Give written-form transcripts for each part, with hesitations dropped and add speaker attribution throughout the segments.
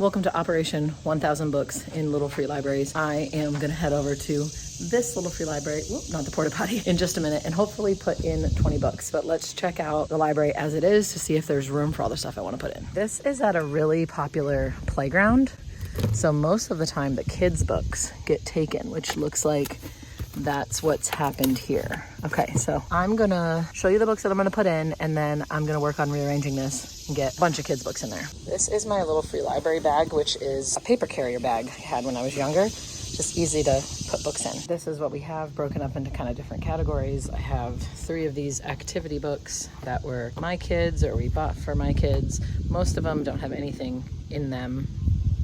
Speaker 1: Welcome to Operation 1000 Books in Little Free Libraries. I am gonna head over to this Little Free Library, not the porta potty, in just a minute and hopefully put in 20 books. But let's check out the library as it is to see if there's room for all the stuff I wanna put in. This is at a really popular playground. So most of the time the kids' books get taken, which looks like that's what's happened here. Okay, so I'm gonna show you the books that I'm gonna put in, and then I'm gonna work on rearranging this and get a bunch of kids' books in there. This is my Little Free Library bag, which is a paper carrier bag I had when I was younger. Just easy to put books in. This is what we have broken up into kind of different categories. I have 3 of these activity books that were my kids or we bought for my kids. Most of them don't have anything in them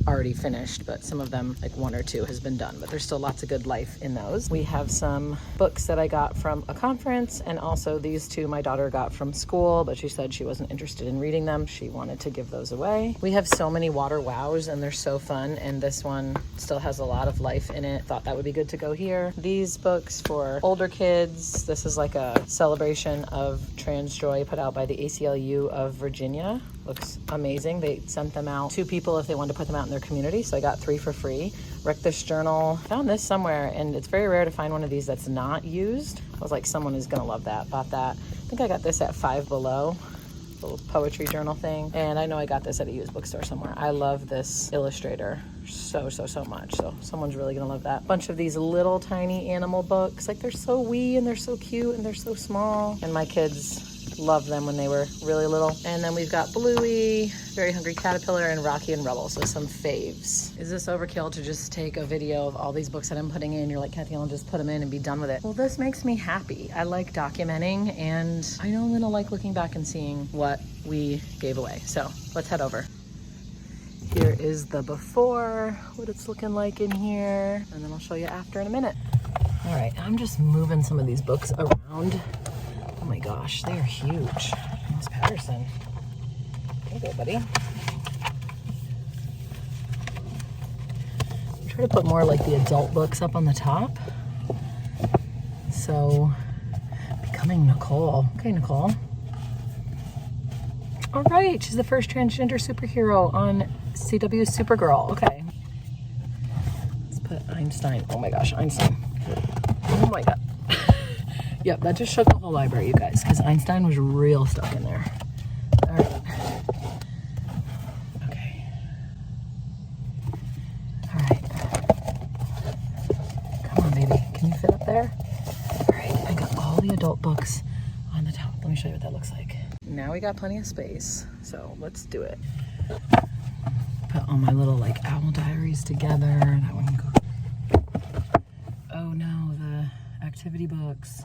Speaker 1: already finished, but some of them, like 1 or 2, has been done, but there's still lots of good life in those. We have some books that I got from a conference, and also these 2 my daughter got from school, but she said she wasn't interested in reading them. She wanted to give those away. We have so many water wows and they're so fun, and this one still has a lot of life in it. Thought that would be good to go here. These books for older kids. This is like a celebration of trans joy put out by the ACLU of Virginia. Looks amazing. They sent them out to people if they wanted to put them out in their community, so I got 3 for free. Wreck This Journal. Found this somewhere, and it's very rare to find one of these that's not used. I was like, someone is gonna love that. Bought that. I think I got this at Five Below, little poetry journal thing, and I know I got this at a used bookstore somewhere. I love this illustrator so much, so someone's really gonna love that. Bunch of these little tiny animal books. Like, they're so wee and they're so cute and they're so small, and my kids loved them when they were really little. And then we've got Bluey, Very Hungry Caterpillar, and Rocky and Rebel, so some faves. Is this overkill to just take a video of all these books that I'm putting in? You're like, Kathy, I'll just put them in and be done with it. Well, this makes me happy. I like documenting, and I know I'm gonna like looking back and seeing what we gave away. So let's head over. Here is the before, what it's looking like in here, and then I'll show you after in a minute. All right, I'm just moving some of these books around. Oh my gosh, they are huge. James Patterson. Hey there, buddy. Try to put more like the adult books up on the top. So, Becoming Nicole. Okay, Nicole. All right, she's the first transgender superhero on CW's Supergirl. Okay. Let's put Einstein. Oh my gosh, Einstein. Oh my God. Yep, that just shook the whole library, you guys, because Einstein was real stuck in there. All right. Okay. All right. Come on, baby. Can you fit up there? All right, I got all the adult books on the top. Let me show you what that looks like. Now we got plenty of space, so let's do it. Put all my little, like, owl diaries together. That one can go. Oh no, the activity books.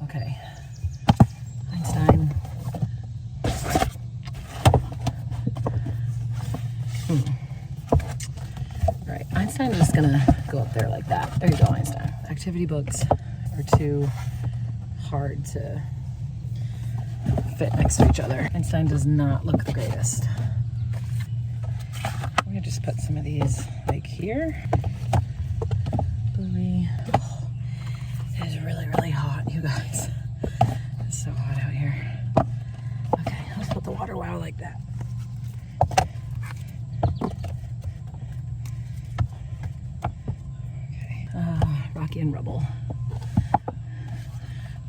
Speaker 1: Okay, Einstein. All right, Einstein is just gonna go up there like that. There you go, Einstein. Activity books are too hard to fit next to each other. Einstein does not look the greatest. I'm gonna just put some of these like here. Bluey. Oh, it is really hot, you guys. It's so hot out here. Okay, let's put the water wow like that. Okay, Rocky and Rebel.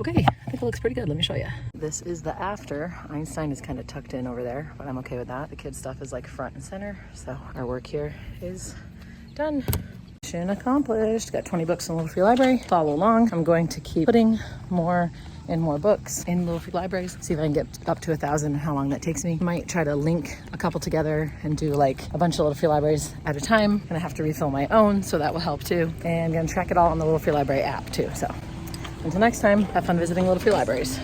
Speaker 1: Okay, I think it looks pretty good. Let me show you. This is the after. Einstein is kind of tucked in over there, but I'm okay with that. The kids' stuff is like front and center, so our work here is done. Mission accomplished. Got 20 books in Little Free Library. Follow along. I'm going to keep putting more and more books in Little Free Libraries. See if I can get up to 1,000 and how long that takes me. Might try to link a couple together and do like a bunch of Little Free Libraries at a time. Gonna have to refill my own, so that will help too. And gonna track it all on the Little Free Library app too. So until next time, have fun visiting Little Free Libraries.